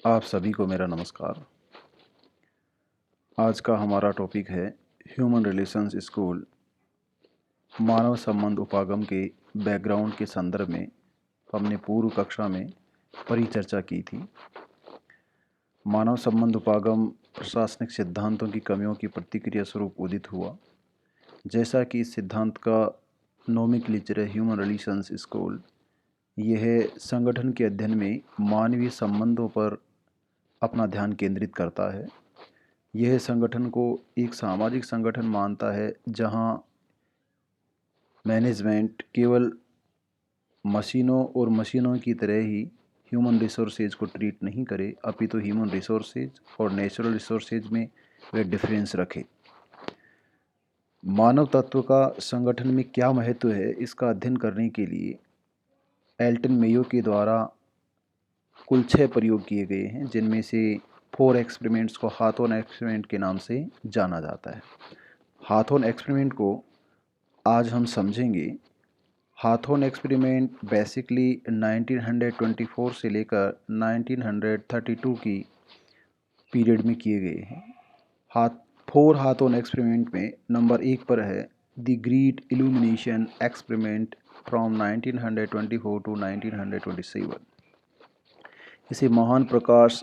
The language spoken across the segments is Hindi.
आप सभी को मेरा नमस्कार। आज का हमारा टॉपिक है ह्यूमन रिलेशंस स्कूल। मानव संबंध उपागम के बैकग्राउंड के संदर्भ में हमने पूर्व कक्षा में परिचर्चा की थी। मानव संबंध उपागम प्रशासनिक सिद्धांतों की कमियों की प्रतिक्रिया स्वरूप उदित हुआ। जैसा कि इस सिद्धांत का नोमेनक्लेचर है ह्यूमन रिलेशंस स्कूल, यह संगठन के अध्ययन में मानवीय संबंधों पर अपना ध्यान केंद्रित करता है। यह संगठन को एक सामाजिक संगठन मानता है जहां मैनेजमेंट केवल मशीनों और मशीनों की तरह ही ह्यूमन रिसोर्सेज को ट्रीट नहीं करे, अपितु ह्यूमन रिसोर्सेज और नेचुरल रिसोर्सेज में वे डिफरेंस रखे। मानव तत्व का संगठन में क्या महत्व है, इसका अध्ययन करने के लिए एल्टन मेयो के द्वारा कुल 6 प्रयोग किए गए हैं, जिनमें से 4 एक्सपेरिमेंट्स को हाथोन एक्सपेरिमेंट के नाम से जाना जाता है। हाथोन एक्सपेरिमेंट को आज हम समझेंगे। हाथोन एक्सपेरिमेंट बेसिकली 1924 से लेकर 1932 की पीरियड में किए गए हैं। 4 हाथोन एक्सपेरिमेंट में नंबर 1 पर है the great illumination experiment from 1924 to 1927। इसे महान प्रकाश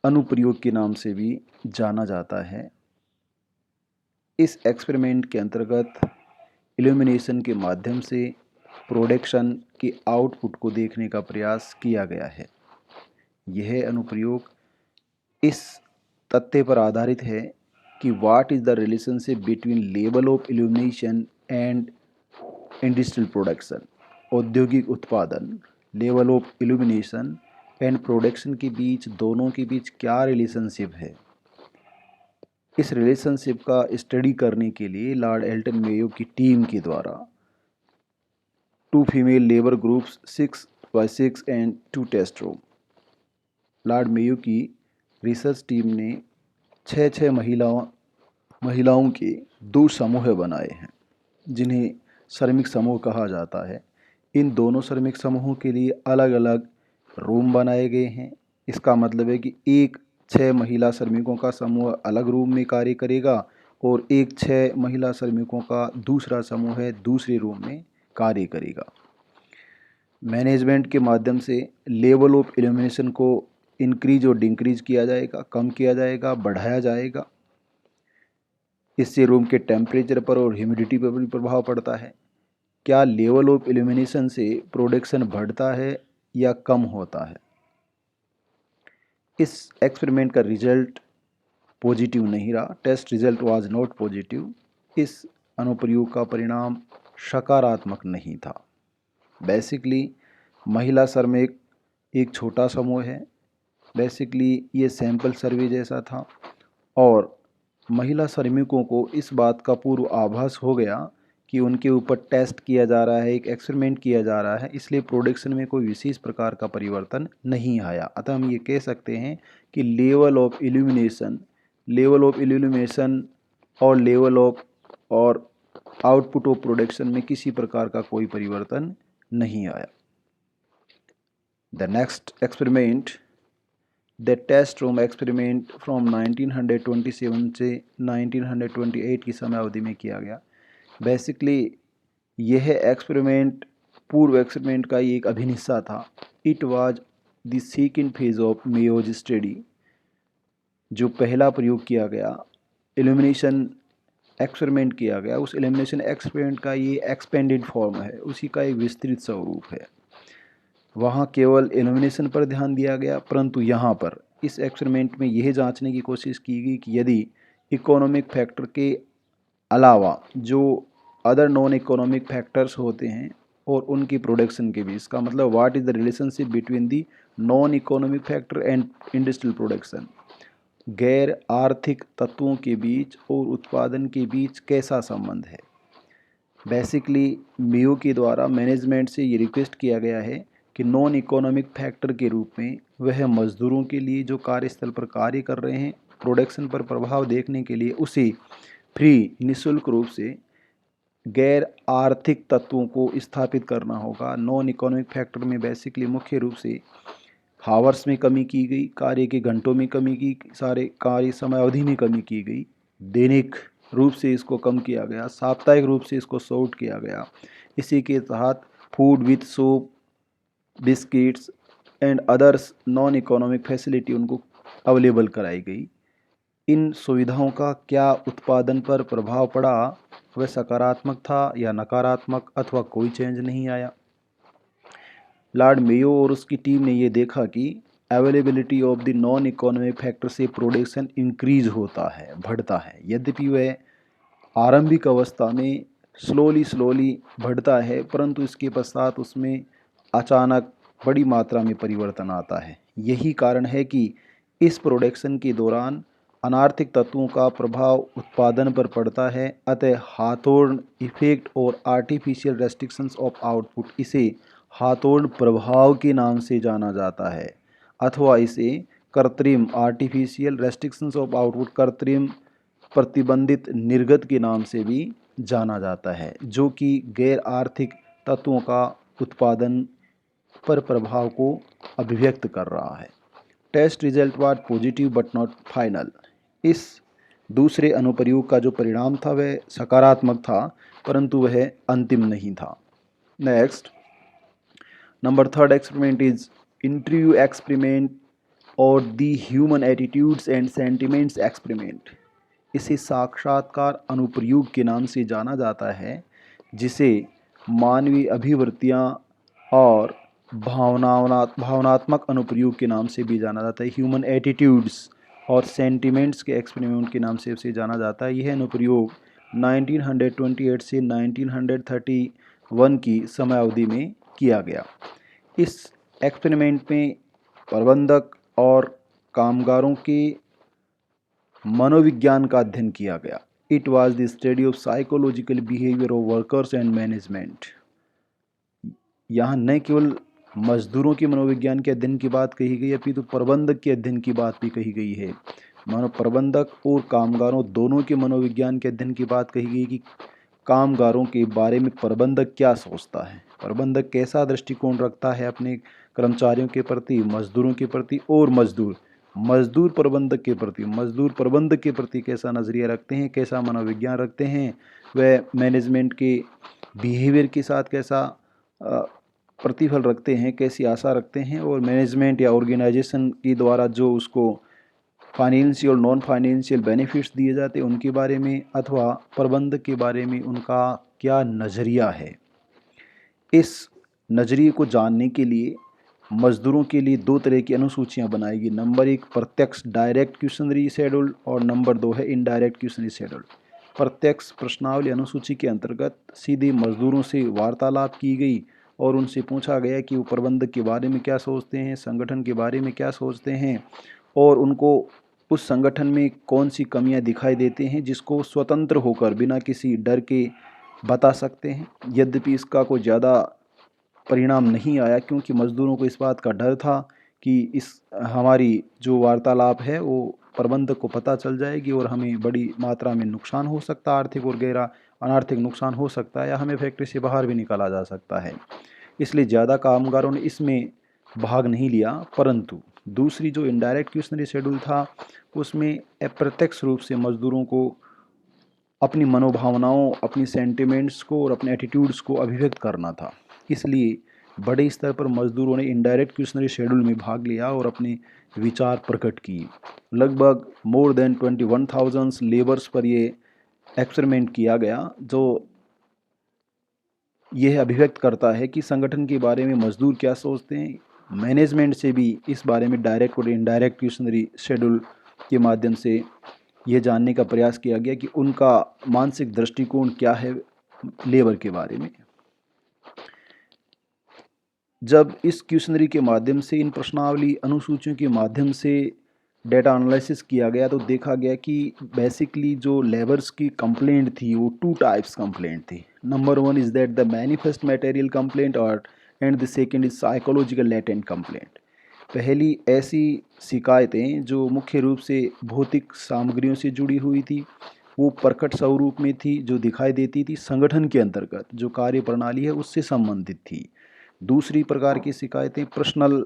अनुप्रयोग के नाम से भी जाना जाता है। इस एक्सपेरिमेंट के अंतर्गत इल्यूमिनेशन के माध्यम से प्रोडक्शन के आउटपुट को देखने का प्रयास किया गया है। यह अनुप्रयोग इस तथ्य पर आधारित है कि what is the relationship between level of illumination and industrial production. औद्योगिक उत्पादन, level of illumination and production के बीच, दोनों के बीच क्या रिलेशनशिप है। इस रिलेशनशिप का स्टडी करने के लिए लॉर्ड एल्टन मेयो की टीम के द्वारा 2 female labour groups 6x6 and 2 test room. Lord Mayo की रिसर्च टीम ने 6 महिलाओं के 2 समूह बनाए हैं, जिन्हें श्रमिक समूह कहा जाता है। इन दोनों श्रमिक समूहों के लिए अलग अलग रूम बनाए गए हैं। इसका मतलब है कि एक 6 महिला श्रमिकों का समूह अलग रूम में कार्य करेगा और एक 6 महिला श्रमिकों का दूसरा समूह है दूसरे रूम में कार्य करेगा। मैनेजमेंट के माध्यम से लेवल ऑफ इल्यूमिनेशन को इंक्रीज और डिक्रीज किया जाएगा, कम किया जाएगा, बढ़ाया जाएगा। इससे रूम के टेम्परेचर पर और ह्यूमिडिटी पर भी प्रभाव पड़ता है। क्या लेवल ऑफ इल्यूमिनेशन से प्रोडक्शन बढ़ता है या कम होता है। इस एक्सपेरिमेंट का रिजल्ट पॉजिटिव नहीं रहा। Test result was not positive. इस अनुप्रयोग का परिणाम सकारात्मक नहीं था। बेसिकली महिला श्रमिक एक छोटा समूह है। बेसिकली ये सैंपल सर्वे जैसा था और महिला श्रमिकों को इस बात का पूर्व आभास हो गया कि उनके ऊपर टेस्ट किया जा रहा है, एक एक्सपेरिमेंट किया जा रहा है, इसलिए प्रोडक्शन में कोई विशेष प्रकार का परिवर्तन नहीं आया। अतः हम ये कह सकते हैं कि लेवल ऑफ इल्यूमिनेशन और लेवल ऑफ और आउटपुट ऑफ प्रोडक्शन में किसी प्रकार का कोई परिवर्तन नहीं आया। The next experiment, the test room experiment from 1927 से 1928 की समयावधि में किया गया। बेसिकली यह एक्सपेरिमेंट पूर्व एक्सपेरिमेंट का एक अभिन्न हिस्सा था। It was the second phase of Mayo's study. जो पहला प्रयोग किया गया, इल्यूमिनेशन एक्सपेरिमेंट किया गया, उस इल्यूमिनेशन एक्सपेरिमेंट का ये एक्सपेंडेड फॉर्म है, उसी का एक विस्तृत स्वरूप है। वहाँ केवल इल्यूमिनेशन पर ध्यान दिया गया, परंतु यहाँ पर इस एक्सपेरिमेंट में यह जांचने की कोशिश की गई कि यदि इकोनॉमिक फैक्टर के अलावा जो अदर नॉन इकोनॉमिक फैक्टर्स होते हैं और उनकी प्रोडक्शन के बीच, का मतलब what is the relationship between the non economic factor and industrial production. गैर आर्थिक तत्वों के बीच और उत्पादन के बीच कैसा संबंध है। बेसिकली मेयो के द्वारा मैनेजमेंट से ये रिक्वेस्ट किया गया है कि नॉन इकोनॉमिक फैक्टर के रूप में वह मजदूरों के लिए जो कार्यस्थल पर कार्य कर रहे हैं, प्रोडक्शन पर प्रभाव देखने के लिए उसे फ्री निःशुल्क रूप से गैर आर्थिक तत्वों को स्थापित करना होगा। नॉन इकोनॉमिक फैक्टर में बेसिकली मुख्य रूप से हावर्स में कमी की गई, कार्य के घंटों में कमी की, सारे कार्य समय अवधि में कमी की गई, दैनिक रूप से इसको कम किया गया, साप्ताहिक रूप से इसको शॉर्ट किया गया। इसी के तहत food with soap, biscuits and others non economic facility उनको अवेलेबल कराई गई। इन सुविधाओं का क्या उत्पादन पर प्रभाव पड़ा, वह सकारात्मक था या नकारात्मक, अथवा कोई चेंज नहीं आया। लॉर्ड मेयो और उसकी टीम ने ये देखा कि availability of the non economic factor से प्रोडक्शन इंक्रीज होता है, बढ़ता है। यद्यपि वह आरंभिक अवस्था में स्लोली बढ़ता है, परंतु इसके पश्चात उसमें अचानक बड़ी मात्रा में परिवर्तन आता है। यही कारण है कि इस प्रोडक्शन के दौरान अनार्थिक तत्वों का प्रभाव उत्पादन पर पड़ता है। अतः हाथोड़ इफेक्ट और आर्टिफिशियल रेस्ट्रिक्शंस ऑफ आउटपुट, इसे हाथोड़ प्रभाव के नाम से जाना जाता है, अथवा इसे कृत्रिम आर्टिफिशियल रेस्ट्रिक्शंस ऑफ आउटपुट, कृत्रिम प्रतिबंधित निर्गत के नाम से भी जाना जाता है, जो कि गैर आर्थिक तत्वों का उत्पादन पर प्रभाव को अभिव्यक्त कर रहा है। Test result was positive but not final. इस दूसरे अनुप्रयोग का जो परिणाम था वह सकारात्मक था, परंतु वह अंतिम नहीं था। Next, number third experiment is interview experiment और the human attitudes and sentiments experiment. इसे साक्षात्कार अनुप्रयोग के नाम से जाना जाता है, जिसे मानवीय अभिवृत्तियाँ और भावनात्मक अनुप्रयोग के नाम से भी जाना जाता है। ह्यूमन एटीट्यूड्स और सेंटिमेंट्स के एक्सपेरिमेंट के नाम से उसे जाना जाता है। यह अनुप्रयोग 1928 से 1931 की समयावधि में किया गया। इस एक्सपेरिमेंट में प्रबंधक और कामगारों के मनोविज्ञान का अध्ययन किया गया। It was the study of psychological behaviour of workers and management. यहाँ न केवल मजदूरों के मनोविज्ञान के अध्ययन की बात कही गई, अपितु प्रबंधक के अध्ययन की बात भी कही गई है। मानो प्रबंधक और कामगारों दोनों के मनोविज्ञान के अध्ययन की बात कही गई कि कामगारों के बारे में प्रबंधक क्या सोचता है, प्रबंधक कैसा दृष्टिकोण रखता है अपने कर्मचारियों के प्रति, मजदूरों के प्रति, और मजदूर प्रबंधक के प्रति कैसा नज़रिया रखते हैं, कैसा मनोविज्ञान रखते हैं, वह मैनेजमेंट के बिहेवियर के साथ कैसा प्रतिफल रखते हैं, कैसी आशा रखते हैं, और मैनेजमेंट या ऑर्गेनाइजेशन के द्वारा जो उसको फाइनेंशियल नॉन फाइनेंशियल बेनिफिट्स दिए जाते हैं उनके बारे में, अथवा प्रबंधक के बारे में उनका क्या नज़रिया है। इस नज़रिए को जानने के लिए मजदूरों के लिए दो तरह की अनुसूचियां बनाई गई। नंबर 1 प्रत्यक्ष डायरेक्ट क्वेश्चनरी शेड्यूल और नंबर 2 है इनडायरेक्ट क्वेश्चनरी शेड्यूल। प्रत्यक्ष प्रश्नावली अनुसूची के अंतर्गत सीधे मजदूरों से वार्तालाप की गई और उनसे पूछा गया कि वो प्रबंधक के बारे में क्या सोचते हैं, संगठन के बारे में क्या सोचते हैं, और उनको उस संगठन में कौन सी कमियां दिखाई देते हैं जिसको स्वतंत्र होकर बिना किसी डर के बता सकते हैं। यद्यपि इसका कोई ज़्यादा परिणाम नहीं आया, क्योंकि मजदूरों को इस बात का डर था कि इस हमारी जो वार्तालाप है वो प्रबंधक को पता चल जाएगी और हमें बड़ी मात्रा में नुकसान हो सकता है, आर्थिक और गैर अनार्थिक नुकसान हो सकता है, या हमें फैक्ट्री से बाहर भी निकाला जा सकता है। इसलिए ज़्यादा कामगारों ने इसमें भाग नहीं लिया। परंतु दूसरी जो इनडायरेक्ट क्वेश्चनरी शेड्यूल था उसमें अप्रत्यक्ष रूप से मजदूरों को अपनी मनोभावनाओं, अपनी सेंटिमेंट्स को और अपने एटीट्यूड्स को अभिव्यक्त करना था। इसलिए बड़े स्तर पर मजदूरों ने इनडायरेक्ट क्वेश्चनरी शेड्यूल में भाग लिया और अपने विचार प्रकट किए। लगभग मोर देन 21,000 लेबर्स पर ये एक्सपेरिमेंट किया गया, जो यह अभिव्यक्त करता है कि संगठन के बारे में मजदूर क्या सोचते हैं। मैनेजमेंट से भी इस बारे में डायरेक्ट और इनडायरेक्ट क्वेश्चनरी शेड्यूल के माध्यम से यह जानने का प्रयास किया गया कि उनका मानसिक दृष्टिकोण क्या है लेबर के बारे में। जब इस क्वेश्चनरी के माध्यम से, इन प्रश्नावली अनुसूचियों के माध्यम से डेटा एनालिसिस किया गया तो देखा गया कि बेसिकली जो लेबर्स की कंप्लेंट थी वो 2 टाइप्स कंप्लेंट थी। Number 1 is that the manifest material complaint और and the second is psychological latent complaint. पहली ऐसी शिकायतें जो मुख्य रूप से भौतिक सामग्रियों से जुड़ी हुई थी, वो प्रकट स्वरूप में थी, जो दिखाई देती थी संगठन के अंतर्गत जो कार्य प्रणाली है उससे संबंधित थी। दूसरी प्रकार की शिकायतें पर्सनल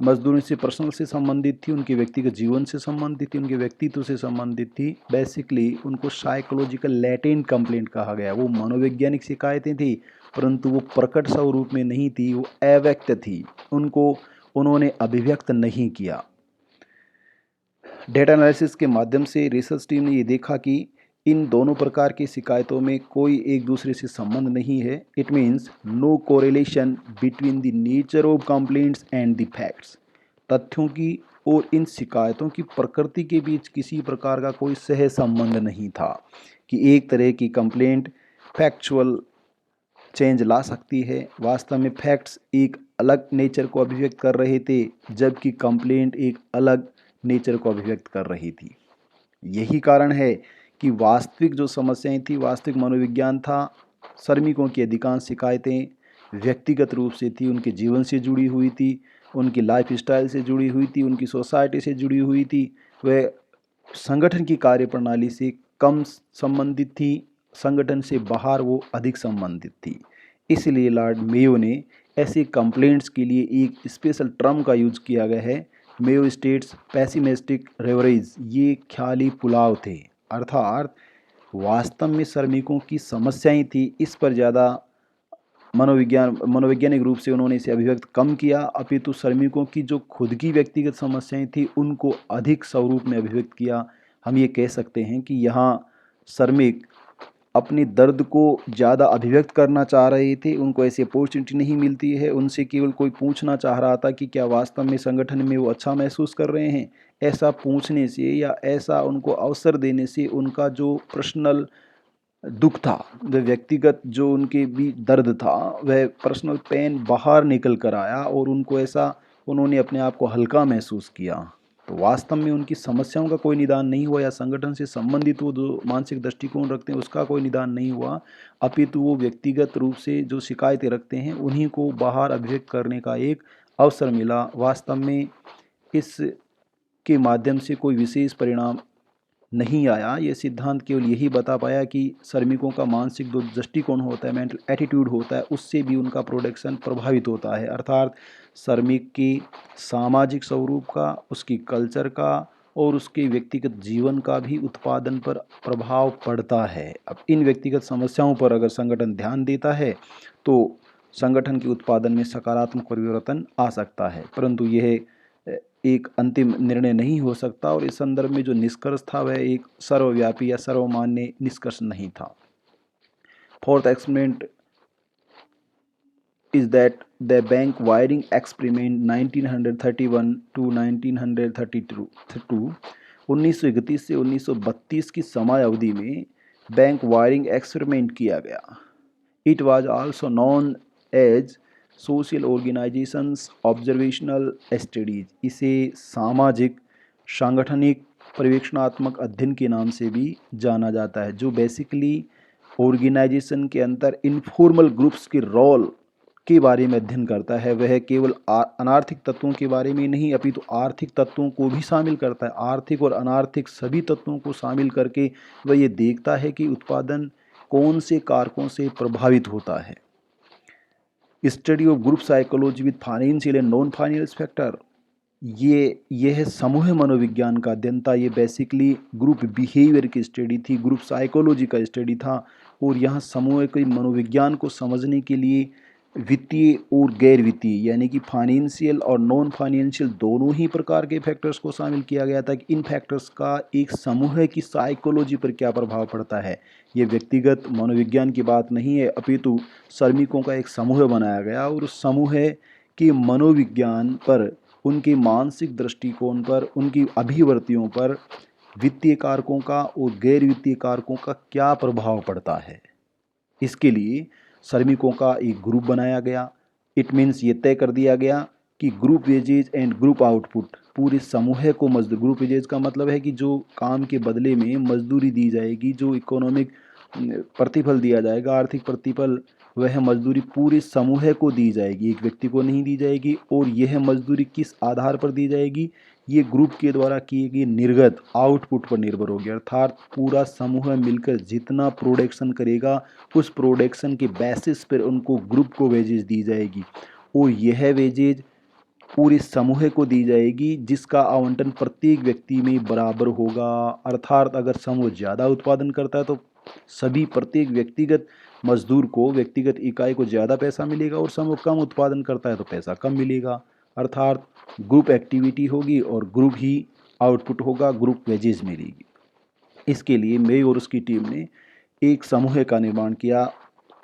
मजदूरों से पर्सनल से संबंधित थी, उनके व्यक्तिगत जीवन से संबंधित थी, उनके व्यक्तित्व से संबंधित थी। बेसिकली उनको साइकोलॉजिकल लैटेंट कंप्लेंट कहा गया। वो मनोवैज्ञानिक शिकायतें थी, परंतु वो प्रकट स्वरूप में नहीं थी, वो अव्यक्त थी, उनको उन्होंने अभिव्यक्त नहीं किया। डेटा एनालिसिस के माध्यम से रिसर्च टीम ने ये देखा कि इन दोनों प्रकार की शिकायतों में कोई एक दूसरे से संबंध नहीं है। It means no correlation between the nature of complaints and the facts. तथ्यों की और इन शिकायतों की प्रकृति के बीच किसी प्रकार का कोई सह संबंध नहीं था कि एक तरह की कंप्लेंट फैक्चुअल चेंज ला सकती है। वास्तव में फैक्ट्स एक अलग नेचर को अभिव्यक्त कर रहे थे, जबकि कंप्लेंट एक अलग नेचर को अभिव्यक्त कर रही थी। यही कारण है कि वास्तविक जो समस्याएं थी, वास्तविक मनोविज्ञान था, श्रमिकों की अधिकांश शिकायतें व्यक्तिगत रूप से थी, उनके जीवन से जुड़ी हुई थी, उनकी लाइफ स्टाइल से जुड़ी हुई थी, उनकी सोसाइटी से जुड़ी हुई थी। वह संगठन की कार्यप्रणाली से कम संबंधित थी, संगठन से बाहर वो अधिक संबंधित थी। इसलिए लॉर्ड मेयो ने ऐसे कंप्लेंट्स के लिए एक स्पेशल टर्म का यूज किया गया है, मेयो स्टेट्स पेसिमिस्टिक रेवरेज। ये ख्याली पुलाव थे, अर्थात वास्तव में श्रमिकों की समस्याएं थी, इस पर ज़्यादा मनोवैज्ञानिक रूप से उन्होंने इसे अभिव्यक्त कम किया, अपितु श्रमिकों की जो खुद की व्यक्तिगत समस्याएं थी उनको अधिक स्वरूप में अभिव्यक्त किया। हम ये कह सकते हैं कि यहाँ श्रमिक अपने दर्द को ज़्यादा अभिव्यक्त करना चाह रहे थे, उनको ऐसी अपॉर्चुनिटी नहीं मिलती है। उनसे केवल कोई पूछना चाह रहा था कि क्या वास्तव में संगठन में वो अच्छा महसूस कर रहे हैं। ऐसा पूछने से या ऐसा उनको अवसर देने से उनका जो पर्सनल दुख था, वह व्यक्तिगत जो उनके भी दर्द था, वह पर्सनल पेन बाहर निकल कर आया और उनको ऐसा उन्होंने अपने आप को हल्का महसूस किया। तो वास्तव में उनकी समस्याओं का कोई निदान नहीं हुआ, या संगठन से संबंधित वो जो मानसिक दृष्टिकोण रखते हैं उसका कोई निदान नहीं हुआ, अपितु वो व्यक्तिगत रूप से जो शिकायतें रखते हैं उन्हीं को बाहर अभिव्यक्त करने का एक अवसर मिला। वास्तव में इस के माध्यम से कोई विशेष परिणाम नहीं आया। ये सिद्धांत केवल यही बता पाया कि श्रमिकों का मानसिक जो दृष्टिकोण होता है, मेंटल एटीट्यूड होता है, उससे भी उनका प्रोडक्शन प्रभावित होता है। अर्थात श्रमिक की सामाजिक स्वरूप का, उसकी कल्चर का और उसके व्यक्तिगत जीवन का भी उत्पादन पर प्रभाव पड़ता है। अब इन व्यक्तिगत समस्याओं पर अगर संगठन ध्यान देता है तो संगठन के उत्पादन में सकारात्मक परिवर्तन आ सकता है, परंतु यह एक अंतिम निर्णय नहीं हो सकता, और इस संदर्भ में जो निष्कर्ष था वह एक सर्वव्यापी या सर्वमान्य निष्कर्ष नहीं था। Fourth experiment is that the bank wiring experiment 1931 to 1932 1931 से 1932 की समय अवधि में बैंक वायरिंग एक्सपेरिमेंट किया गया। It was also known as social organisations observational studies. इसे सामाजिक सांगठनिक पर्यवेक्षणात्मक अध्ययन के नाम से भी जाना जाता है, जो बेसिकली ऑर्गेनाइजेशन के अंदर इनफॉर्मल ग्रुप्स के रोल के बारे में अध्ययन करता है। वह केवल अनार्थिक तत्वों के बारे में नहीं, अपितु आर्थिक तत्वों को भी शामिल करता है। आर्थिक और अनार्थिक सभी तत्वों को शामिल करके वह ये देखता है कि उत्पादन कौन से कारकों से प्रभावित होता है। Study of group psychology with financial and non financial factor, यह समूह मनोविज्ञान का अध्ययन था। ये बेसिकली ग्रुप बिहेवियर की स्टडी थी, ग्रुप साइकोलॉजी का स्टडी था, और यहाँ समूह के मनोविज्ञान को समझने के लिए वित्तीय और गैर वित्तीय यानी कि फाइनेंशियल और नॉन फाइनेंशियल दोनों ही प्रकार के फैक्टर्स को शामिल किया गया था कि इन फैक्टर्स का एक समूह की साइकोलॉजी पर क्या प्रभाव पड़ता है। ये व्यक्तिगत मनोविज्ञान की बात नहीं है, अपितु श्रमिकों का एक समूह बनाया गया और उस समूह के मनोविज्ञान पर, उनके मानसिक दृष्टिकोण पर, उनकी अभिवृत्तियों पर वित्तीय कारकों का और गैर वित्तीय कारकों का क्या प्रभाव पड़ता है। इसके लिए श्रमिकों का एक ग्रुप बनाया गया। इट मीन्स ये तय कर दिया गया कि group wages and group output, पूरे समूह को मजदूर, ग्रुप वेजेज का मतलब है कि जो काम के बदले में मजदूरी दी जाएगी, जो इकोनॉमिक प्रतिफल दिया जाएगा, आर्थिक प्रतिफल, वह मजदूरी पूरे समूह को दी जाएगी, एक व्यक्ति को नहीं दी जाएगी। और यह मजदूरी किस आधार पर दी जाएगी, ये ग्रुप के द्वारा किए गए निर्गत आउटपुट पर निर्भर होगी। अर्थात पूरा समूह मिलकर जितना प्रोडक्शन करेगा उस प्रोडक्शन के बेसिस पर उनको ग्रुप को वेजेज दी जाएगी, और यह वेजेज पूरे समूह को दी जाएगी, जिसका आवंटन प्रत्येक व्यक्ति में बराबर होगा। अर्थात अगर समूह ज़्यादा उत्पादन करता है तो सभी प्रत्येक व्यक्तिगत मजदूर को, व्यक्तिगत इकाई को ज़्यादा पैसा मिलेगा, और समूह कम उत्पादन करता है तो पैसा कम मिलेगा। अर्थात ग्रुप एक्टिविटी होगी और ग्रुप ही आउटपुट होगा, ग्रुप वेजेज मिलेगी। इसके लिए मे और उसकी टीम ने एक समूह का निर्माण किया,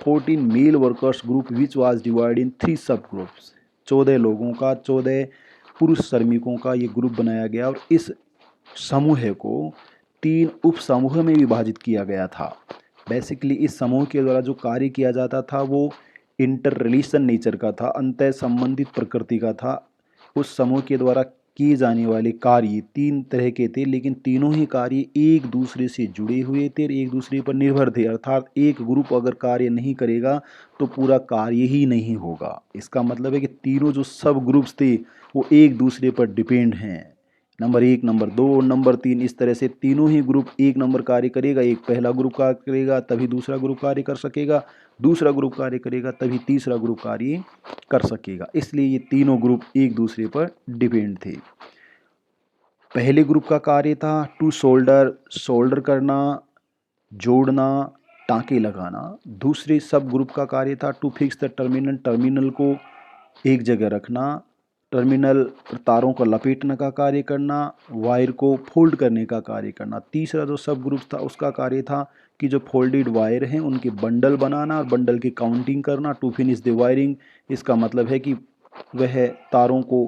14 male workers group which was divide in 3 sub groups. 14 लोगों का, 14 पुरुष श्रमिकों का ये ग्रुप बनाया गया और इस समूह को 3 उप समूह में विभाजित किया गया था। बेसिकली इस समूह के द्वारा जो कार्य किया जाता था वो इंटर रिलेशन नेचर का था, अंतः संबंधित प्रकृति का था। उस समूह के द्वारा किए जाने वाले कार्य 3 तरह के थे, लेकिन तीनों ही कार्य एक दूसरे से जुड़े हुए थे, एक दूसरे पर निर्भर थे। अर्थात एक ग्रुप अगर कार्य नहीं करेगा तो पूरा कार्य ही नहीं होगा। इसका मतलब है कि तीनों जो सब ग्रुप्स थे वो एक दूसरे पर डिपेंड हैं। नंबर 1, नंबर 2 और नंबर 3, इस तरह से तीनों ही ग्रुप एक नंबर कार्य करेगा। एक पहला ग्रुप कार्य करेगा तभी दूसरा ग्रुप कार्य कर सकेगा, दूसरा ग्रुप कार्य करेगा तभी तीसरा ग्रुप कार्य कर सकेगा। इसलिए ये तीनों ग्रुप एक दूसरे पर डिपेंड थे। पहले ग्रुप का कार्य था टू सोल्डर, सोल्डर करना, जोड़ना, टाँके लगाना। दूसरे सब ग्रुप का कार्य था to fix the terminal, terminal को एक जगह रखना, टर्मिनल पर तारों को लपेटने का कार्य करना, वायर को फोल्ड करने का कार्य करना। तीसरा जो सब ग्रुप था उसका कार्य था कि जो फोल्डेड वायर हैं उनके बंडल बनाना और बंडल की काउंटिंग करना, टू फिनिश द वायरिंग। इसका मतलब है कि वह तारों को,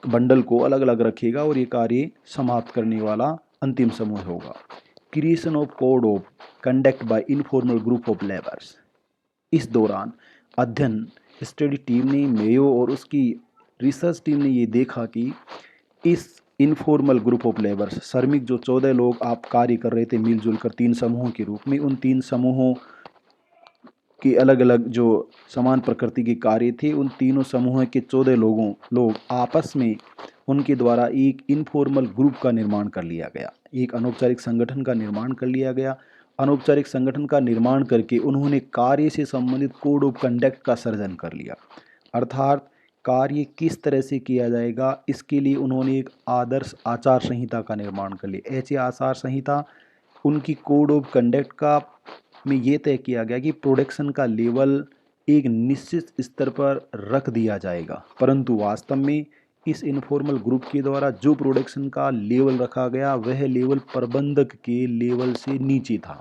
बंडल को अलग अलग रखेगा और ये कार्य समाप्त करने वाला अंतिम समूह होगा। Creation of code of conduct bye informal group of labours. इस दौरान अध्ययन स्टडी टीम ने, मेयो और उसकी रिसर्च टीम ने ये देखा कि इस इनफॉर्मल ग्रुप ऑफ लेबर्स, श्रमिक जो 14 लोग आप कार्य कर रहे थे मिलजुल कर 3 समूहों के रूप में, उन 3 समूहों के अलग अलग जो समान प्रकृति के कार्य थे, उन तीनों समूह के 14 लोग आपस में उनके द्वारा एक इनफॉर्मल ग्रुप का निर्माण कर लिया गया, एक अनौपचारिक संगठन का निर्माण कर लिया गया। अनौपचारिक संगठन का निर्माण करके उन्होंने कार्य से संबंधित कोड ऑफ कंडक्ट का सर्जन कर लिया। अर्थात कार्य किस तरह से किया जाएगा, इसके लिए उन्होंने एक आदर्श आचार संहिता का निर्माण कर लिया। ऐसी आचार संहिता उनकी कोड ऑफ कंडक्ट का में ये तय किया गया कि प्रोडक्शन का लेवल एक निश्चित स्तर पर रख दिया जाएगा, परंतु वास्तव में इस इनफॉर्मल ग्रुप के द्वारा जो प्रोडक्शन का लेवल रखा गया वह लेवल प्रबंधक के लेवल से नीचे था।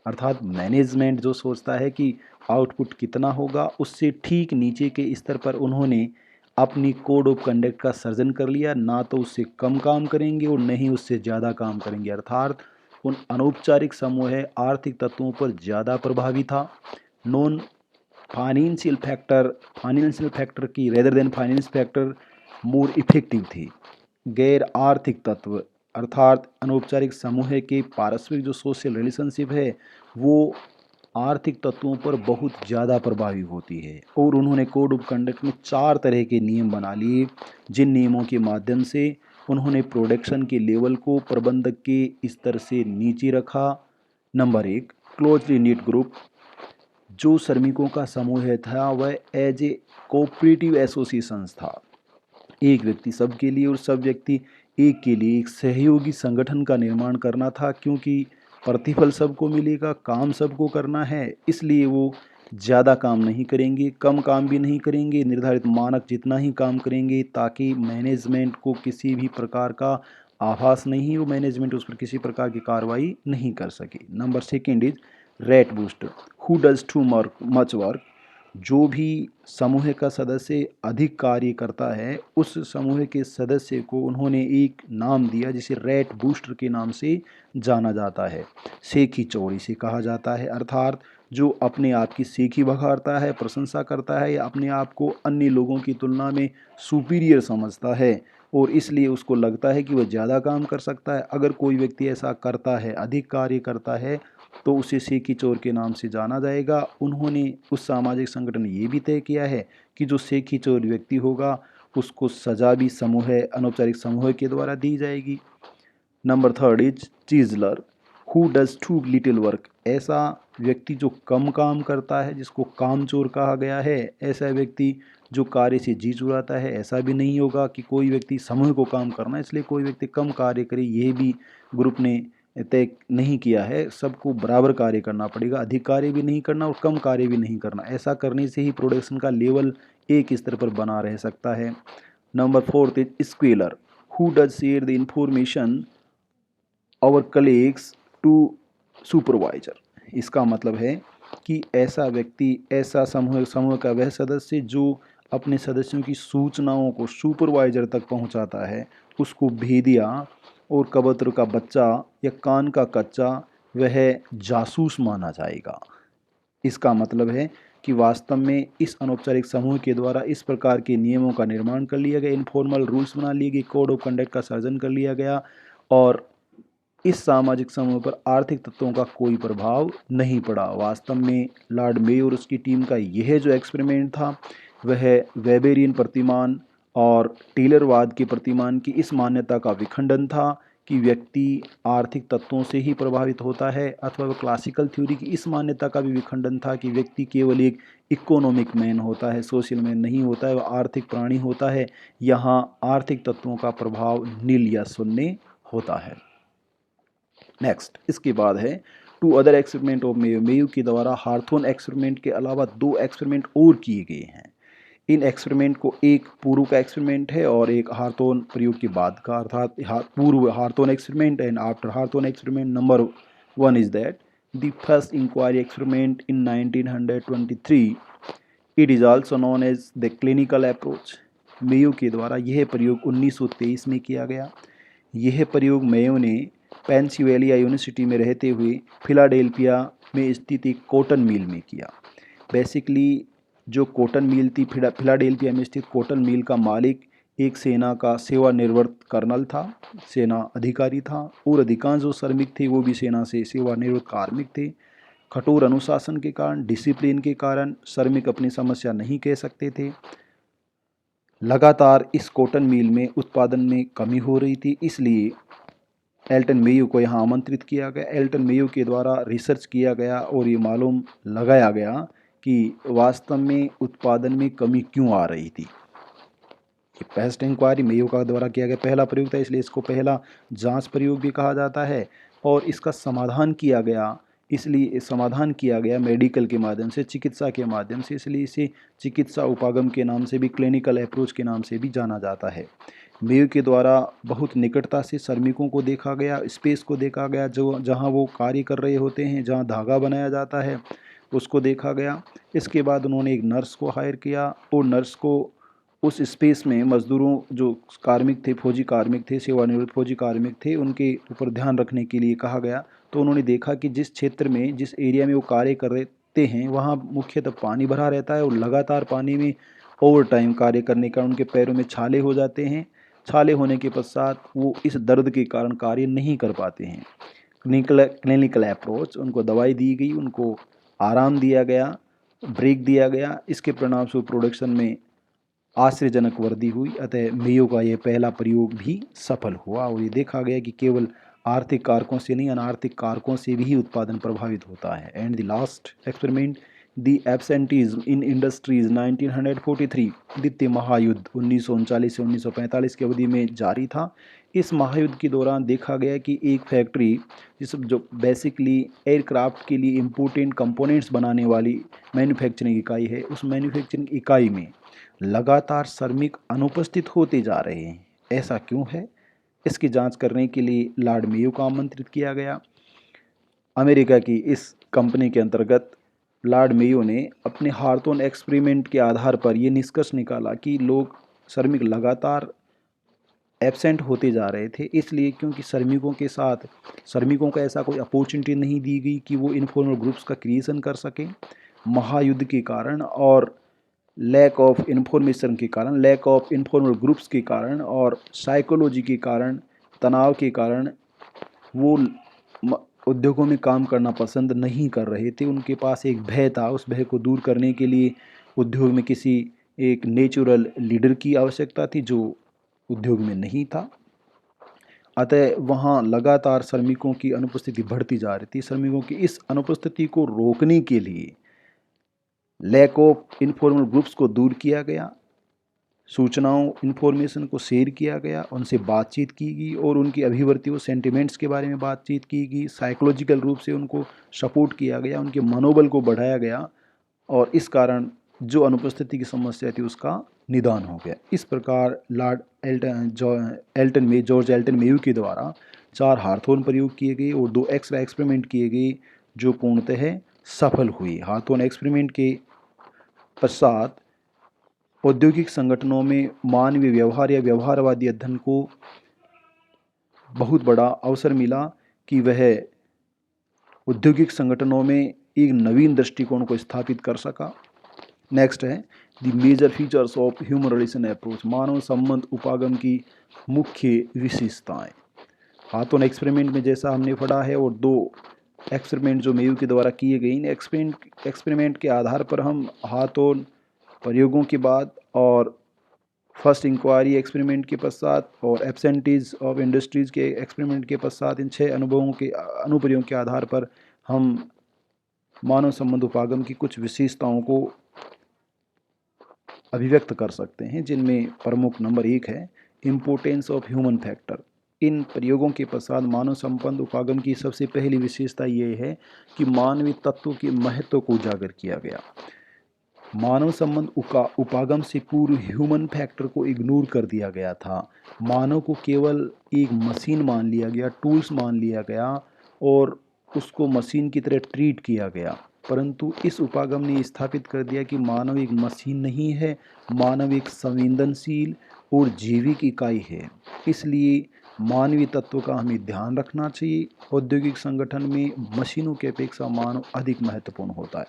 अर्थात मैनेजमेंट जो सोचता है कि आउटपुट कितना होगा, उससे ठीक नीचे के स्तर पर उन्होंने अपनी कोड ऑफ कंडक्ट का सर्जन कर लिया। ना तो उससे कम काम करेंगे और न ही उससे ज़्यादा काम करेंगे। अर्थात उन अनौपचारिक समूह आर्थिक तत्वों पर ज़्यादा प्रभावी था। नॉन फाइनेंशियल फैक्टर की rather than finance factor more effective थे। गैर आर्थिक तत्व अर्थात अनौपचारिक समूह के पारस्परिक जो सोशल रिलेशनशिप है वो आर्थिक तत्वों पर बहुत ज़्यादा प्रभावी होती है। और उन्होंने कोड ऑफ कंडक्ट में 4 तरह के नियम बना लिए, जिन नियमों के माध्यम से उन्होंने प्रोडक्शन के लेवल को प्रबंधक के स्तर से नीचे रखा। Number 1, closely knit group. जो श्रमिकों का समूह था वह एज ए कोऑपरेटिव एसोसिएशन था। एक व्यक्ति सबके लिए और सब व्यक्ति एक के लिए एक सहयोगी संगठन का निर्माण करना था, क्योंकि प्रतिफल सबको मिलेगा, काम सबको करना है, इसलिए वो ज़्यादा काम नहीं करेंगे, कम काम भी नहीं करेंगे, निर्धारित मानक जितना ही काम करेंगे, ताकि मैनेजमेंट को किसी भी प्रकार का आभास नहीं हो, मैनेजमेंट उस पर किसी प्रकार की कार्रवाई नहीं कर सके। Number 2 is rate booster. Who does too much work. जो भी समूह का सदस्य अधिक कार्य करता है उस समूह के सदस्य को उन्होंने एक नाम दिया जिसे रेट बूस्टर के नाम से जाना जाता है। सेखी चौड़ी से कहा जाता है, अर्थात जो अपने आप की सेखी बघाड़ता है, प्रशंसा करता है या अपने आप को अन्य लोगों की तुलना में सुपीरियर समझता है और इसलिए उसको लगता है कि वह ज़्यादा काम कर सकता है। अगर कोई व्यक्ति ऐसा करता है, अधिक कार्य करता है, तो उसे सेखी चोर के नाम से जाना जाएगा। उन्होंने उस सामाजिक संगठन ने ये भी तय किया है कि जो सेखी चोर व्यक्ति होगा उसको सजा भी अनौपचारिक समूह के द्वारा दी जाएगी। Number 3 is chiseller. Who does too little work, ऐसा व्यक्ति जो कम काम करता है, जिसको कामचोर कहा गया है। ऐसा व्यक्ति जो कार्य से जी चुराता है। ऐसा भी नहीं होगा कि कोई व्यक्ति समूह को काम करना है इसलिए कोई व्यक्ति कम कार्य करे, ये भी ग्रुप ने तय नहीं किया है। सबको बराबर कार्य करना पड़ेगा, अधिक कार्य भी नहीं करना और कम कार्य भी नहीं करना। ऐसा करने से ही प्रोडक्शन का लेवल एक स्तर पर बना रह सकता है। Number 4 is squealer, who does share the information our colleagues to supervisor. इसका मतलब है कि ऐसा व्यक्ति, ऐसा समूह का वह सदस्य जो अपने सदस्यों की सूचनाओं को सुपरवाइजर तक पहुंचाता है, उसको भेदिया और कबूतर का बच्चा या कान का कच्चा वह जासूस माना जाएगा। इसका मतलब है कि वास्तव में इस अनौपचारिक समूह के द्वारा इस प्रकार के नियमों का निर्माण कर लिया गया, इनफॉर्मल रूल्स बना लिए गए, कोड ऑफ कंडक्ट का सर्जन कर लिया गया और इस सामाजिक समूह पर आर्थिक तत्वों का कोई प्रभाव नहीं पड़ा। वास्तव में लॉर्ड मेयो और उसकी टीम का यह जो एक्सपेरिमेंट था वह वेबेरियन प्रतिमान और टेलरवाद के प्रतिमान की इस मान्यता का विखंडन था कि व्यक्ति आर्थिक तत्वों से ही प्रभावित होता है, अथवा क्लासिकल थ्योरी की इस मान्यता का भी विखंडन था कि व्यक्ति केवल एक इकोनॉमिक मैन होता है, सोशल मैन नहीं होता है, वह आर्थिक प्राणी होता है। यहाँ आर्थिक तत्वों का प्रभाव नील या शून्य होता है। नेक्स्ट, इसके बाद है two other experiment of Mayo. Mayo के द्वारा हार्थोन एक्सपेरिमेंट के अलावा 2 एक्सपेरिमेंट और किए गए हैं। इन एक्सपेरिमेंट को एक पूर्व का एक्सपेरिमेंट है और एक हार्थोन प्रयोग के बाद का, अर्थात पूर्व हार्थोन experiment and after हार्थोन experiment. Number 1 is that the first inquiry experiment in 1923, it is also known as the clinical approach. Mayo के द्वारा यह प्रयोग 1923 में किया गया। यह प्रयोग मेयो ने पेंसिल्वेनिया यूनिवर्सिटी में रहते हुए फिलाडेल्फिया में स्थित एक कॉटन मिल में किया। बेसिकली जो कॉटन मिल थी, फिलाडेल्फिया में स्थित कॉटन मिल का मालिक एक सेना का सेवानिवृत्त कर्नल था, सेना अधिकारी था, और अधिकांश जो श्रमिक थे वो भी सेना से सेवानिवृत्त कार्मिक थे। कठोर अनुशासन के कारण, डिसिप्लिन के कारण श्रमिक अपनी समस्या नहीं कह सकते थे। लगातार इस कॉटन मिल में उत्पादन में कमी हो रही थी, इसलिए एल्टन मेयो को यहाँ आमंत्रित किया गया। एल्टन मेयो के द्वारा रिसर्च किया गया और ये मालूम लगाया गया कि वास्तव में उत्पादन में कमी क्यों आ रही थी। फर्स्ट इंक्वायरी मेयो का द्वारा किया गया पहला प्रयोग था, इसलिए इसको पहला जांच प्रयोग भी कहा जाता है। और इसका समाधान किया गया, इसलिए समाधान किया गया मेडिकल के माध्यम से, चिकित्सा के माध्यम से, इसलिए इसे चिकित्सा उपागम के नाम से भी, क्लिनिकल अप्रोच के नाम से भी जाना जाता है। मेयो के द्वारा बहुत निकटता से श्रमिकों को देखा गया, स्पेस को देखा गया, जो जहाँ वो कार्य कर रहे होते हैं, जहाँ धागा बनाया जाता है उसको देखा गया। इसके बाद उन्होंने एक नर्स को हायर किया और नर्स को उस स्पेस में मजदूरों, जो कार्मिक थे, फौजी कार्मिक थे, सेवानिवृत्त फौजी कार्मिक थे, उनके ऊपर ध्यान रखने के लिए कहा गया। तो उन्होंने देखा कि जिस क्षेत्र में, जिस एरिया में वो कार्य कर रहे हैं वहाँ मुख्यतः पानी भरा रहता है और लगातार पानी में ओवर टाइम कार्य करने का उनके पैरों में छाले हो जाते हैं। छाले होने के पश्चात वो इस दर्द के कारण कार्य नहीं कर पाते हैं। क्लिनिकल अप्रोच, उनको दवाई दी गई, उनको आराम दिया गया, ब्रेक दिया गया। इसके परिणाम स्वरूप प्रोडक्शन में आश्चर्यजनक वृद्धि हुई। अतः मेयो का यह पहला प्रयोग भी सफल हुआ और ये देखा गया कि केवल आर्थिक कारकों से नहीं, अनार्थिक कारकों से भी उत्पादन प्रभावित होता है। And the last experiment, the absenteeism in industries 1943, द्वितीय महायुद्ध 1939 से 1945 की अवधि में जारी था। इस महायुद्ध के दौरान देखा गया कि एक फैक्ट्री जो बेसिकली एयरक्राफ्ट के लिए इम्पोर्टेंट कंपोनेंट्स बनाने वाली मैन्युफैक्चरिंग इकाई है, उस मैन्युफैक्चरिंग इकाई में लगातार श्रमिक अनुपस्थित होते जा रहे हैं। ऐसा क्यों है? इसकी जांच करने के लिए लॉर्ड मेयो को आमंत्रित किया गया। अमेरिका की इस कंपनी के अंतर्गत लॉर्ड मेयो ने अपने हार्थोन एक्सपेरिमेंट के आधार पर यह निष्कर्ष निकाला कि श्रमिक लगातार एब्सेंट होते जा रहे थे, इसलिए क्योंकि श्रमिकों को ऐसा कोई अपॉर्चुनिटी नहीं दी गई कि वो इनफॉर्मल ग्रुप्स का क्रिएशन कर सकें। महायुद्ध के कारण और लैक ऑफ इन्फॉर्मेशन के कारण, लैक ऑफ इन्फॉर्मल ग्रुप्स के कारण और साइकोलॉजी के कारण, तनाव के कारण वो उद्योगों में काम करना पसंद नहीं कर रहे थे। उनके पास एक भय था, उस भय को दूर करने के लिए उद्योग में किसी एक नेचुरल लीडर की आवश्यकता थी जो उद्योग में नहीं था। अतः वहाँ लगातार श्रमिकों की अनुपस्थिति बढ़ती जा रही थी। श्रमिकों की इस अनुपस्थिति को रोकने के लिए लैक ऑफ इनफॉर्मल ग्रुप्स को दूर किया गया, सूचनाओं इन्फॉर्मेशन को शेयर किया गया, उनसे बातचीत की गई और उनकी अभिव्यक्तियों सेंटिमेंट्स के बारे में बातचीत की गई, साइकोलॉजिकल रूप से उनको सपोर्ट किया गया, उनके मनोबल को बढ़ाया गया और इस कारण जो अनुपस्थिति की समस्या थी उसका निदान हो गया। इस प्रकार जॉर्ज एल्टन मेयो के द्वारा 4 हार्थोन प्रयोग किए गए और 2 एक्सरे एक्सपेरिमेंट किए गए जो पूर्णतः सफल हुई। हार्थोन एक्सपेरिमेंट के पश्चात औद्योगिक संगठनों में मानवीय व्यवहार या व्यवहारवादी अध्ययन को बहुत बड़ा अवसर मिला कि वह औद्योगिक संगठनों में एक नवीन दृष्टिकोण को स्थापित कर सका। नेक्स्ट है the major features of human relation approach, मानव संबंध उपागम की मुख्य विशेषताएं। हार्थोन एक्सपेरिमेंट में जैसा हमने पढ़ा है और 2 एक्सपेरिमेंट जो मेयो के द्वारा किए गए, इन एक्सपेरिमेंट के आधार पर हम हार्थोन प्रयोगों के बाद और फर्स्ट इंक्वायरी एक्सपेरिमेंट के पश्चात और एब्सेंटीज ऑफ इंडस्ट्रीज़ के एक्सपेरिमेंट के पश्चात इन 6 अनुप्रयोगों के आधार पर हम मानव संबंध उपागम की कुछ विशेषताओं को अभिव्यक्त कर सकते हैं, जिनमें प्रमुख नंबर 1 है इम्पोर्टेंस ऑफ ह्यूमन फैक्टर। इन प्रयोगों के पश्चात मानव संबंध उपागम की सबसे पहली विशेषता ये है कि मानवीय तत्वों के महत्व को उजागर किया गया। मानव संबंध उपागम से पूर्व ह्यूमन फैक्टर को इग्नोर कर दिया गया था। मानव को केवल एक मशीन मान लिया गया, टूल्स मान लिया गया और उसको मशीन की तरह ट्रीट किया गया। परंतु इस उपागम ने स्थापित कर दिया कि मानव एक मशीन नहीं है, मानव एक संवेदनशील और जैविक इकाई है। इसलिए मानवीय तत्वों का हमें ध्यान रखना चाहिए। औद्योगिक संगठन में मशीनों की अपेक्षा मानव अधिक महत्वपूर्ण होता है।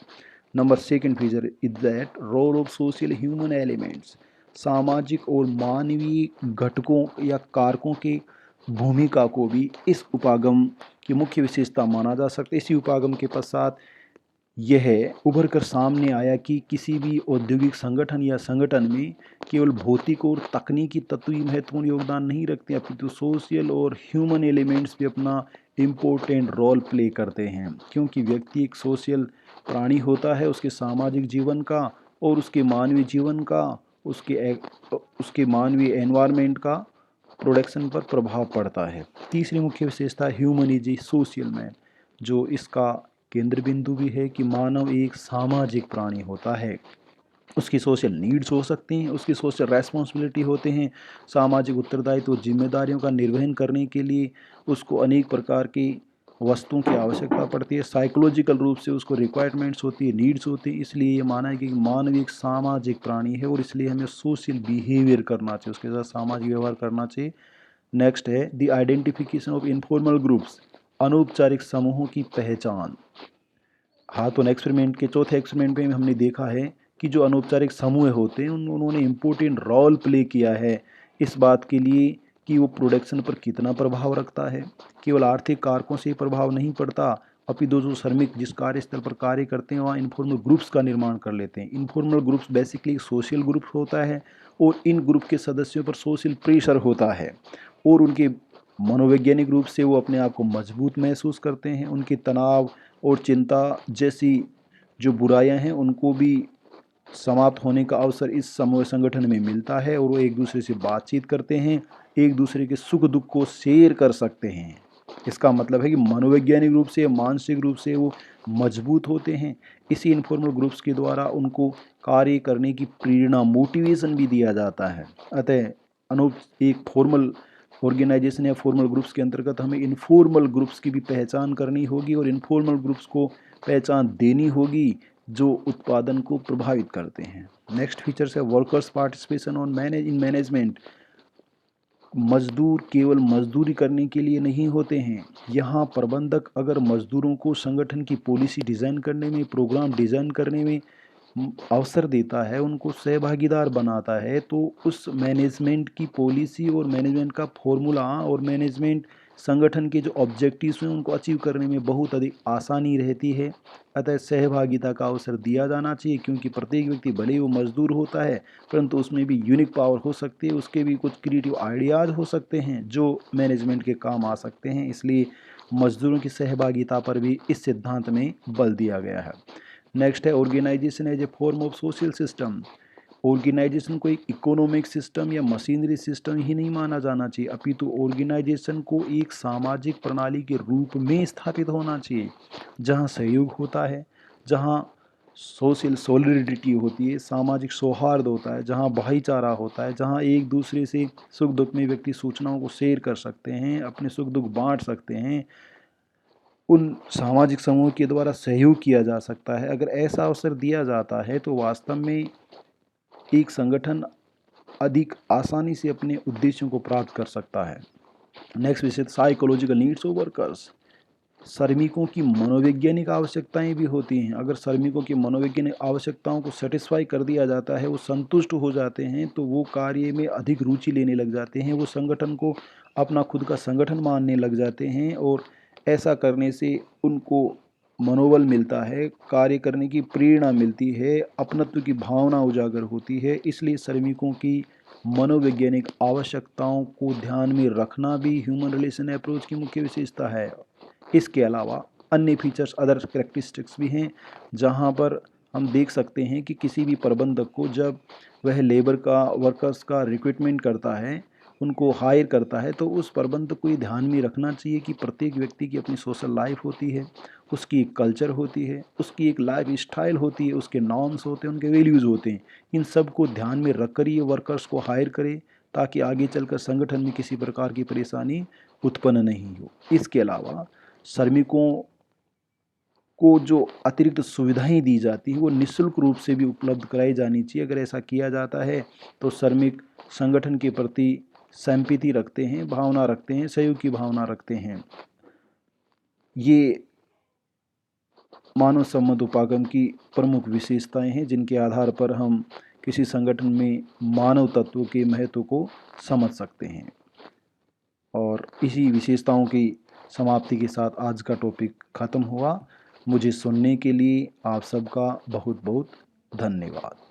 Number 2 feature is that role of social human elements, सामाजिक और मानवीय घटकों या कारकों के भूमिका को भी इस उपागम की मुख्य विशेषता माना जा सकता है। इसी उपागम के पश्चात यह उभर कर सामने आया कि किसी भी औद्योगिक संगठन या संगठन में केवल भौतिक और तकनीकी तत्व ही महत्वपूर्ण योगदान नहीं रखते, अपितु सोशल और ह्यूमन एलिमेंट्स भी अपना इम्पोर्टेंट रोल प्ले करते हैं, क्योंकि व्यक्ति एक सोशल प्राणी होता है। उसके सामाजिक जीवन का और उसके मानवीय जीवन का, उसके मानवीय एनवायरनमेंट का प्रोडक्शन पर प्रभाव पड़ता है। तीसरी मुख्य विशेषता human is a social man, जो इसका केंद्र बिंदु भी है कि मानव एक सामाजिक प्राणी होता है। उसकी सोशल नीड्स हो सकती हैं, उसकी सोशल रेस्पॉन्सिबिलिटी होते हैं। सामाजिक उत्तरदायित्व और जिम्मेदारियों का निर्वहन करने के लिए उसको अनेक प्रकार की वस्तुओं की आवश्यकता पड़ती है। साइकोलॉजिकल रूप से उसको रिक्वायरमेंट्स होती है, नीड्स होती है। इसलिए ये माना है कि मानव एक सामाजिक प्राणी है और इसलिए हमें सोशल बिहेवियर करना चाहिए, उसके साथ सामाजिक व्यवहार करना चाहिए। नेक्स्ट है the identification of informal groups, अनौपचारिक समूहों की पहचान। हार्थोन एक्सपेरिमेंट के चौथे एक्सपेरिमेंट में हमने देखा है कि जो अनौपचारिक समूह होते हैं उन्होंने इम्पोर्टेंट रोल प्ले किया है इस बात के लिए कि वो प्रोडक्शन पर कितना प्रभाव रखता है। केवल आर्थिक कारकों से प्रभाव नहीं पड़ता, अपितु जो श्रमिक जिस कार्यस्थल पर कार्य करते हैं वहाँ इनफॉर्मल ग्रुप्स का निर्माण कर लेते हैं। Informal groups basically social group होता है और इन ग्रुप के सदस्यों पर सोशल प्रेशर होता है और उनके मनोवैज्ञानिक रूप से वो अपने आप को मजबूत महसूस करते हैं। उनके तनाव और चिंता जैसी जो बुराइयां हैं उनको भी समाप्त होने का अवसर इस समूह संगठन में मिलता है और वो एक दूसरे से बातचीत करते हैं, एक दूसरे के सुख दुख को शेयर कर सकते हैं। इसका मतलब है कि मनोवैज्ञानिक रूप से, मानसिक रूप से वो मजबूत होते हैं। इसी इनफॉर्मल ग्रुप्स के द्वारा उनको कार्य करने की प्रेरणा, मोटिवेशन भी दिया जाता है। अतः एक फॉर्मल ऑर्गेनाइजेशन या फॉर्मल ग्रुप्स के अंतर्गत हमें इनफॉर्मल ग्रुप्स की भी पहचान करनी होगी और इनफॉर्मल ग्रुप्स को पहचान देनी होगी जो उत्पादन को प्रभावित करते हैं। नेक्स्ट फीचर है वर्कर्स पार्टिसिपेशन ऑन मैनेजमेंट। मजदूर केवल मजदूरी करने के लिए नहीं होते हैं। यहाँ प्रबंधक अगर मजदूरों को संगठन की पॉलिसी डिज़ाइन करने में, प्रोग्राम डिज़ाइन करने में अवसर देता है, उनको सहभागीदार बनाता है, तो उस मैनेजमेंट की पॉलिसी और मैनेजमेंट का फॉर्मूला और मैनेजमेंट संगठन के जो ऑब्जेक्टिव्स हैं उनको अचीव करने में बहुत अधिक आसानी रहती है। अतः सहभागिता का अवसर दिया जाना चाहिए, क्योंकि प्रत्येक व्यक्ति भले ही वो मजदूर होता है परंतु उसमें भी यूनिक पावर हो सकती है, उसके भी कुछ क्रिएटिव आइडियाज़ हो सकते हैं जो मैनेजमेंट के काम आ सकते हैं। इसलिए मजदूरों की सहभागिता पर भी इस सिद्धांत में बल दिया गया है। नेक्स्ट है organisation as a form of social system. Organisation को एक इकोनॉमिक सिस्टम या मशीनरी सिस्टम ही नहीं माना जाना चाहिए, अपितु ऑर्गेनाइजेशन को एक सामाजिक प्रणाली के रूप में स्थापित होना चाहिए, जहां सहयोग होता है, जहां सोशल सॉलिडरिटी होती है, सामाजिक सौहार्द होता है, जहां भाईचारा होता है, जहां एक दूसरे से सुख दुख में व्यक्ति सूचनाओं को शेयर कर सकते हैं, अपने सुख दुख बांट सकते हैं, उन सामाजिक समूह के द्वारा सहयोग किया जा सकता है। अगर ऐसा अवसर दिया जाता है तो वास्तव में एक संगठन अधिक आसानी से अपने उद्देश्यों को प्राप्त कर सकता है। नेक्स्ट विषय साइकोलॉजिकल नीड्स ऑफ वर्कर्स। श्रमिकों की मनोवैज्ञानिक आवश्यकताएं भी होती हैं। अगर श्रमिकों की मनोवैज्ञानिक आवश्यकताओं को सेटिस्फाई कर दिया जाता है, वो संतुष्ट हो जाते हैं, तो वो कार्य में अधिक रुचि लेने लग जाते हैं, वो संगठन को अपना खुद का संगठन मानने लग जाते हैं, और ऐसा करने से उनको मनोबल मिलता है, कार्य करने की प्रेरणा मिलती है, अपनत्व की भावना उजागर होती है। इसलिए श्रमिकों की मनोवैज्ञानिक आवश्यकताओं को ध्यान में रखना भी ह्यूमन रिलेशन अप्रोच की मुख्य विशेषता है। इसके अलावा अन्य फीचर्स, अदर कैरेक्टरिस्टिक्स भी हैं, जहां पर हम देख सकते हैं कि किसी भी प्रबंधक को जब वह लेबर का, वर्कर्स का रिक्रूटमेंट करता है, उनको हायर करता है, तो उस प्रबंधक को ये ध्यान में रखना चाहिए कि प्रत्येक व्यक्ति की अपनी सोशल लाइफ होती है, उसकी एक कल्चर होती है, उसकी एक लाइफ स्टाइल होती है, उसके नॉर्म्स होते हैं, उनके वैल्यूज़ होते हैं। इन सब को ध्यान में रख कर ये वर्कर्स को हायर करे, ताकि आगे चलकर संगठन में किसी प्रकार की परेशानी उत्पन्न नहीं हो। इसके अलावा श्रमिकों को जो अतिरिक्त सुविधाएं दी जाती हैं वो निःशुल्क रूप से भी उपलब्ध कराई जानी चाहिए। अगर ऐसा किया जाता है तो श्रमिक संगठन के प्रति सिंपैथी रखते हैं, भावना रखते हैं, सहयोग की भावना रखते हैं। ये मानव संबंध उपागम की प्रमुख विशेषताएं हैं, जिनके आधार पर हम किसी संगठन में मानव तत्व के महत्व को समझ सकते हैं। और इसी विशेषताओं की समाप्ति के साथ आज का टॉपिक ख़त्म हुआ। मुझे सुनने के लिए आप सबका बहुत बहुत धन्यवाद।